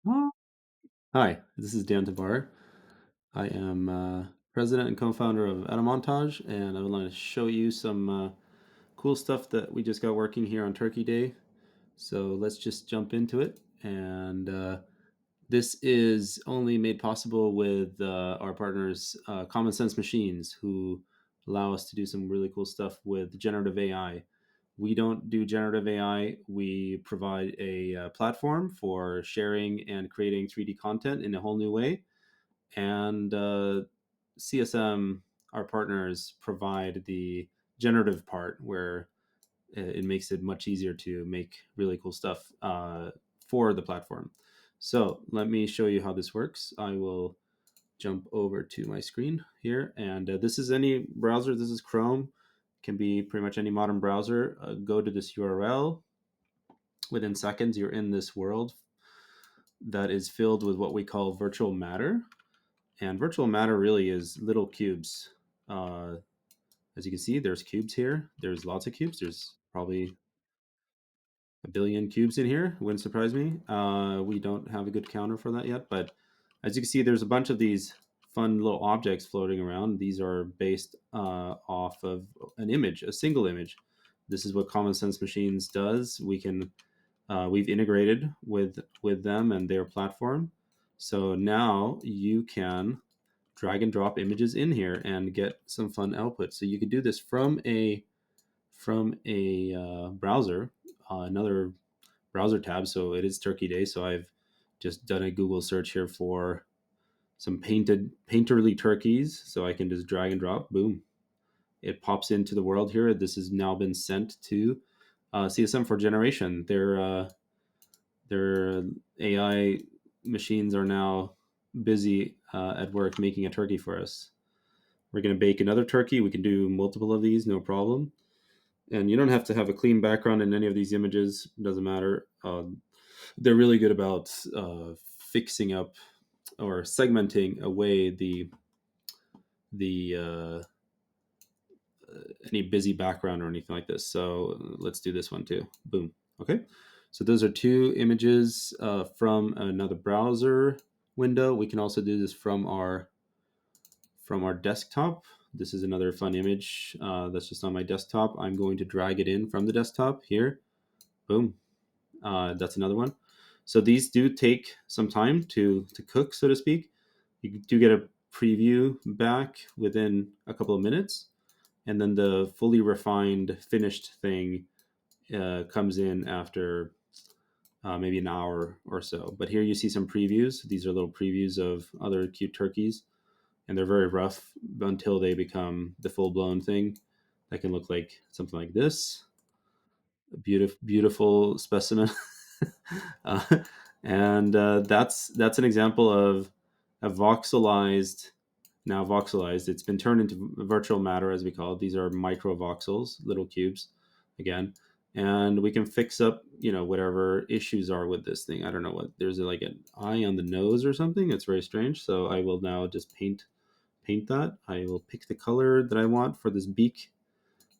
Hi, this is Dan Tabar. I am president and co-founder of Atomontage, and I would like to show you some cool stuff that we just got working here on Turkey Day. So let's just jump into it. And this is only made possible with our partners, Common Sense Machines, who allow us to do some really cool stuff with generative AI. We don't do generative AI. We provide a platform for sharing and creating 3D content in a whole new way. And CSM, our partners, provide the generative part where it makes it much easier to make really cool stuff for the platform. So let me show you how this works. I will jump over to my screen here, and this is any browser. This is Chrome. Can be pretty much any modern browser. Go to this URL. Within seconds, you're in this world that is filled with what we call virtual matter. And virtual matter really is little cubes. Uh, as you can see, there's cubes here. There's lots of cubes. There's probably a billion cubes in here. Wouldn't surprise me. We don't have a good counter for that yet, but as you can see, there's a bunch of these fun little objects floating around. These are based off of an image, a single image. This is what Common Sense Machines does. We've integrated with them and their platform. So now you can drag and drop images in here and get some fun output. So you could do this from a browser, another browser tab. So it is Turkey Day, so I've just done a Google search here for some painterly turkeys. So I can just drag and drop, boom, it pops into the world here. This has now been sent to CSM for generation. Their AI machines are now busy at work making a turkey for us. We're going to bake another turkey. We can do multiple of these, no problem. And you don't have to have a clean background in any of these images. It doesn't matter. They're really good about fixing up or segmenting away the any busy background or anything like this. So let's do this one too. Boom. Okay. So those are two images from another browser window. We can also do this from our desktop. This is another fun image that's just on my desktop. I'm going to drag it in from the desktop here. Boom. That's another one. So these do take some time to cook, so to speak. You do get a preview back within a couple of minutes, and then the fully refined finished thing comes in after maybe an hour or so. But here you see some previews. These are little previews of other cute turkeys, and they're very rough until they become the full blown thing that can look like something like this. A beautiful specimen. uh, and that's an example of a voxelized, now voxelized. It's been turned into virtual matter, as we call it. These are micro voxels, little cubes, again. And we can fix up, whatever issues are with this thing. I don't know what. There's like an eye on the nose or something. It's very strange. So I will now just paint that. I will pick the color that I want for this beak,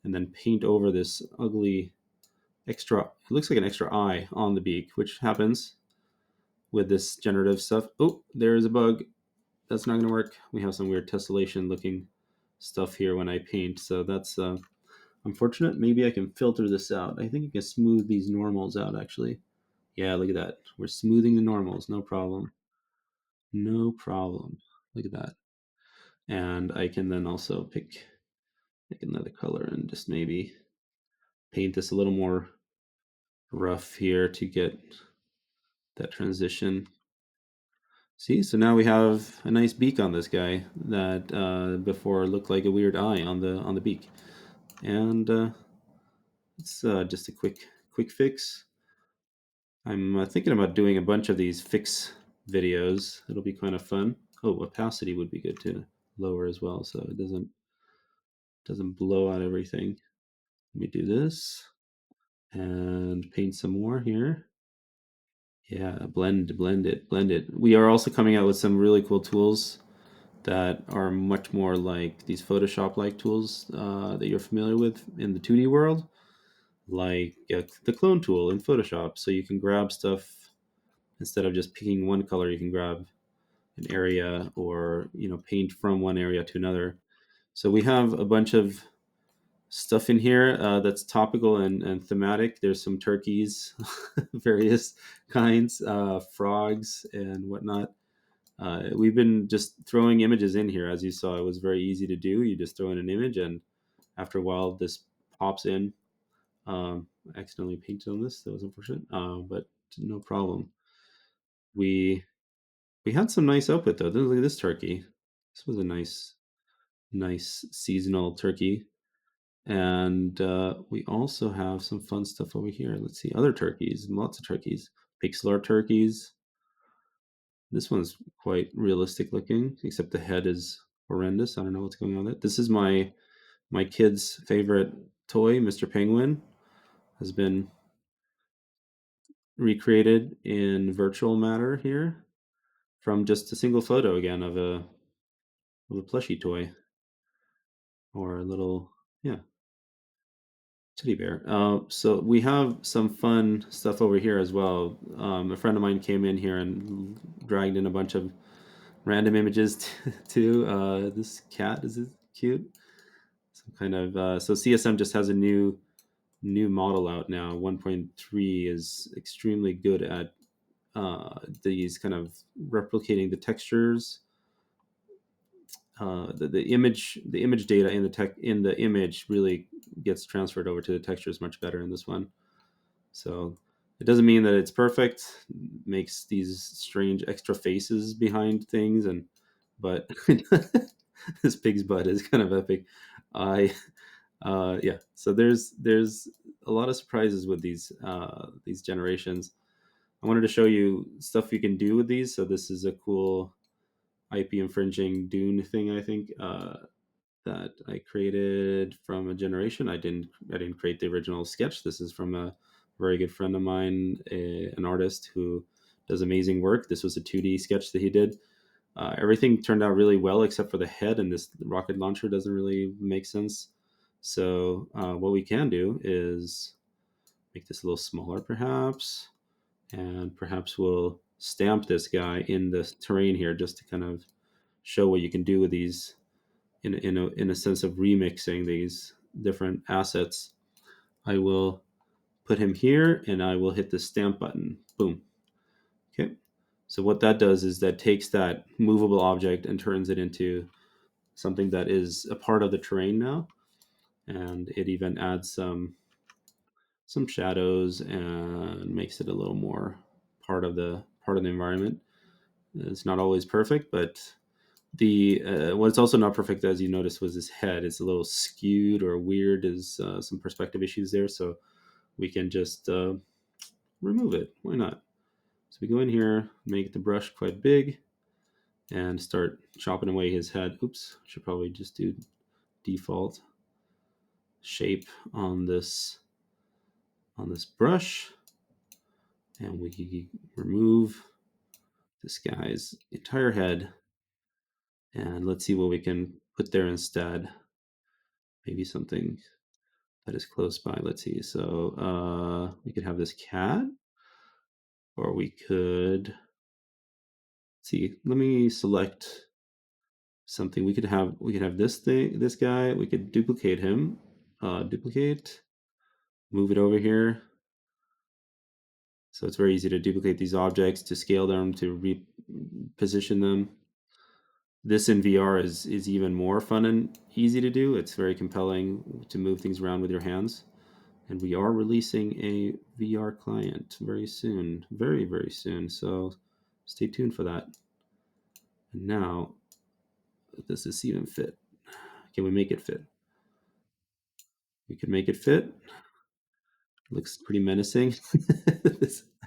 and then paint over this ugly extra. It looks like an extra eye on the beak, which happens with this generative stuff. Oh, there's a bug. That's not going to work. We have some weird tessellation looking stuff here when I paint, so that's unfortunate. Maybe I can filter this out. I think you can smooth these normals out, actually. Yeah, look at that. We're smoothing the normals. No problem. No problem. Look at that. And I can then also pick another color and just maybe paint this a little more rough here to get that transition. See, so now we have a nice beak on this guy that before looked like a weird eye on the beak, and it's just a quick fix. I'm thinking about doing a bunch of these fix videos. It'll be kind of fun. Oh, opacity would be good to lower as well, so it doesn't blow out everything. Let me do this and paint some more here. Yeah, blend it. We are also coming out with some really cool tools that are much more like these Photoshop-like tools that you're familiar with in the 2D world, like the clone tool in Photoshop. So you can grab stuff instead of just picking one color, you can grab an area or paint from one area to another. So we have a bunch of stuff in here that's topical and thematic. There's some turkeys, various kinds, frogs and whatnot. We've been just throwing images in here. As you saw, it was very easy to do. You just throw in an image, and after a while, this pops in. I accidentally painted on this. That was unfortunate, but no problem. We we had some nice output though. Look at this turkey. This was a nice seasonal turkey. And we also have some fun stuff over here. Let's see, other turkeys, lots of turkeys, pixel art turkeys. This one's quite realistic looking, except the head is horrendous. I don't know what's going on with it. This is my kid's favorite toy, Mr. Penguin, has been recreated in virtual matter here from just a single photo again of a plushie toy or a little, yeah, teddy bear. So we have some fun stuff over here as well. A friend of mine came in here and dragged in a bunch of random images too. This cat is it cute? Some kind of so CSM just has a new model out now. 1.3 is extremely good at these kind of replicating the textures. The image data in the image really gets transferred over to the textures much better in this one. So it doesn't mean that it's perfect. It makes these strange extra faces behind things, but this pig's butt is kind of epic. I yeah. So there's a lot of surprises with these generations. I wanted to show you stuff you can do with these. So this is a cool IP infringing Dune thing, I think, that I created from a generation. I didn't create the original sketch. This is from a very good friend of mine, an artist who does amazing work. This was a 2D sketch that he did. Everything turned out really well except for the head, and this rocket launcher doesn't really make sense. So what we can do is make this a little smaller, perhaps, and perhaps we'll stamp this guy in the terrain here just to kind of show what you can do with these in a sense of remixing these different assets. I will put him here and I will hit the stamp button. Boom. Okay. So what that does is that takes that movable object and turns it into something that is a part of the terrain now, and it even adds some shadows and makes it a little more part of the environment. It's not always perfect, but the what's also not perfect, as you noticed, was his head. It's a little skewed or weird. There's some perspective issues there, so we can just remove it. Why not? So we go in here, make the brush quite big, and start chopping away his head. Oops, should probably just do default shape on this brush, and we remove this guy's entire head, and let's see what we can put there instead. Maybe something that is close by. Let's see. So we could have this cat, or we could see. Let me select something. We could have this guy. We could duplicate him. Duplicate. Move it over here. So it's very easy to duplicate these objects, to scale them, to reposition them. This in VR is even more fun and easy to do. It's very compelling to move things around with your hands. And we are releasing a VR client very soon, very, very soon. So stay tuned for that. And now, does this even fit? Can we make it fit? We can make it fit. Looks pretty menacing.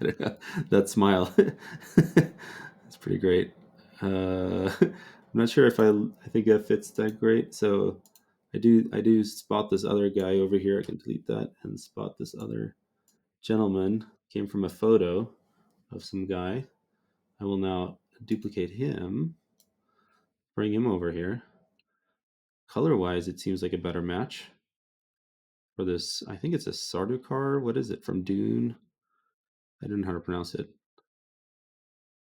I don't know, that smile. It's pretty great. I'm not sure if I think that fits that great. So I do spot this other guy over here. I can delete that and spot this other gentleman. Came from a photo of some guy. I will now duplicate him, bring him over here. Color wise, it seems like a better match for this. I think it's a Sardaukar. What is it from Dune? I don't know how to pronounce it.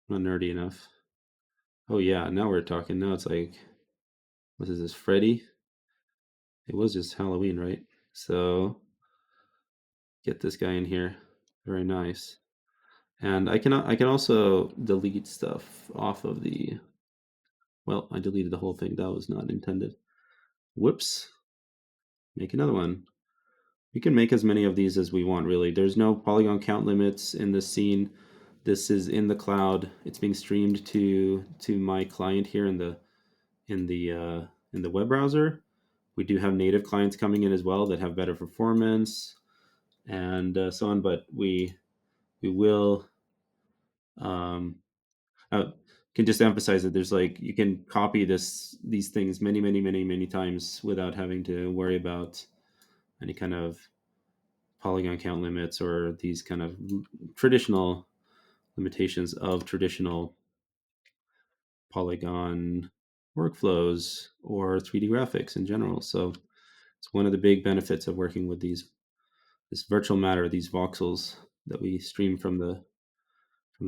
Not nerdy enough. Oh yeah, now we're talking. Now it's like, what is this, Freddy? It was just Halloween, right? So get this guy in here. Very nice. And I can also delete stuff off of the. Well, I deleted the whole thing. That was not intended. Whoops. Make another one. We can make as many of these as we want, really. There's no polygon count limits in this scene. This is in the cloud. It's being streamed to my client here in the in the web browser. We do have native clients coming in as well that have better performance and so on. But we will um, uh, can just emphasize that there's like you can copy these things many times without having to worry about any kind of polygon count limits or these kind of traditional limitations of traditional polygon workflows or 3D graphics in general. So it's one of the big benefits of working with this virtual matter, these voxels that we stream from the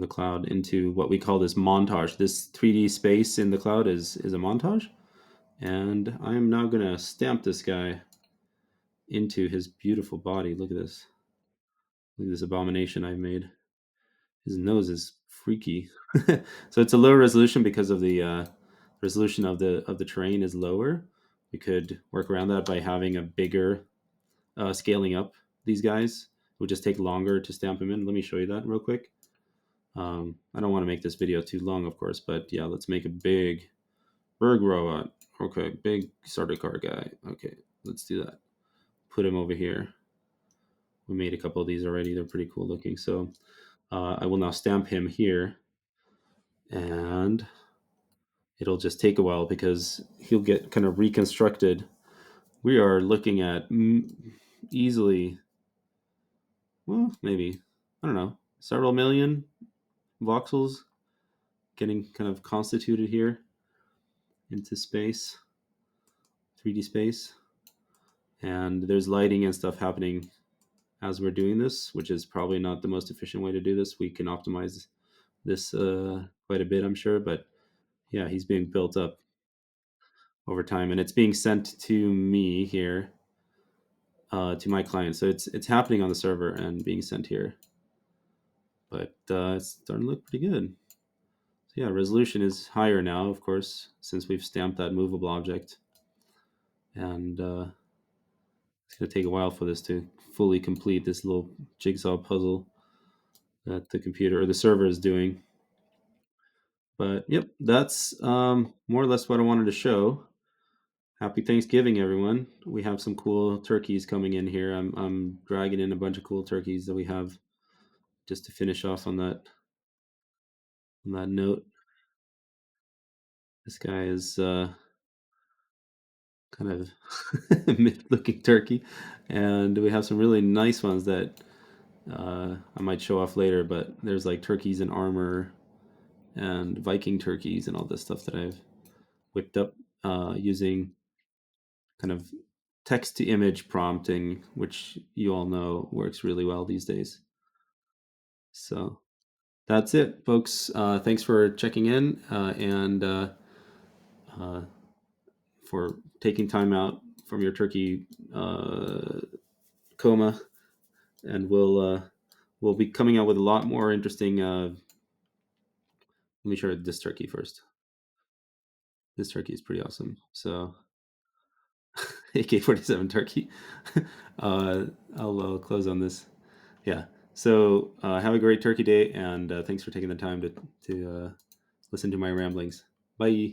cloud into what we call this montage. This 3D space in the cloud is a montage. And I'm now gonna stamp this guy into his beautiful body. Look at this. Look at this abomination I've made. His nose is freaky. So it's a lower resolution because of the resolution of the terrain is lower. We could work around that by having a bigger scaling up these guys. It would just take longer to stamp them in. Let me show you that real quick. I don't want to make this video too long, of course, but yeah, let's make a big robot. Okay, big starter car guy. Okay, let's do that. Put him over here. We made a couple of these already. They're pretty cool looking. So I will now stamp him here, and it'll just take a while because he'll get kind of reconstructed. We are looking at easily, well, maybe, I don't know, several million voxels getting kind of constituted here into space, 3D space. And there's lighting and stuff happening as we're doing this, which is probably not the most efficient way to do this. We can optimize this quite a bit, I'm sure. But yeah, he's being built up over time, and it's being sent to me here, to my client. So it's happening on the server and being sent here. But it's starting to look pretty good. So yeah, resolution is higher now, of course, since we've stamped that movable object. And it's going to take a while for this to fully complete this little jigsaw puzzle that the computer or the server is doing. But yep, that's more or less what I wanted to show. Happy Thanksgiving, everyone. We have some cool turkeys coming in here. I'm dragging in a bunch of cool turkeys that we have just to finish off on that note. This guy is kind of mid-looking turkey, and we have some really nice ones that I might show off later. But there's like turkeys in armor and Viking turkeys and all this stuff that I've whipped up using kind of text to image prompting, which you all know works really well these days. So that's it, folks. Thanks for checking in and uh, for taking time out from your turkey coma. And we'll be coming out with a lot more interesting. Let me show this turkey first. This turkey is pretty awesome. So AK-47 turkey. uh, I'll close on this. Yeah. So have a great Turkey Day, and thanks for taking the time to listen to my ramblings. Bye.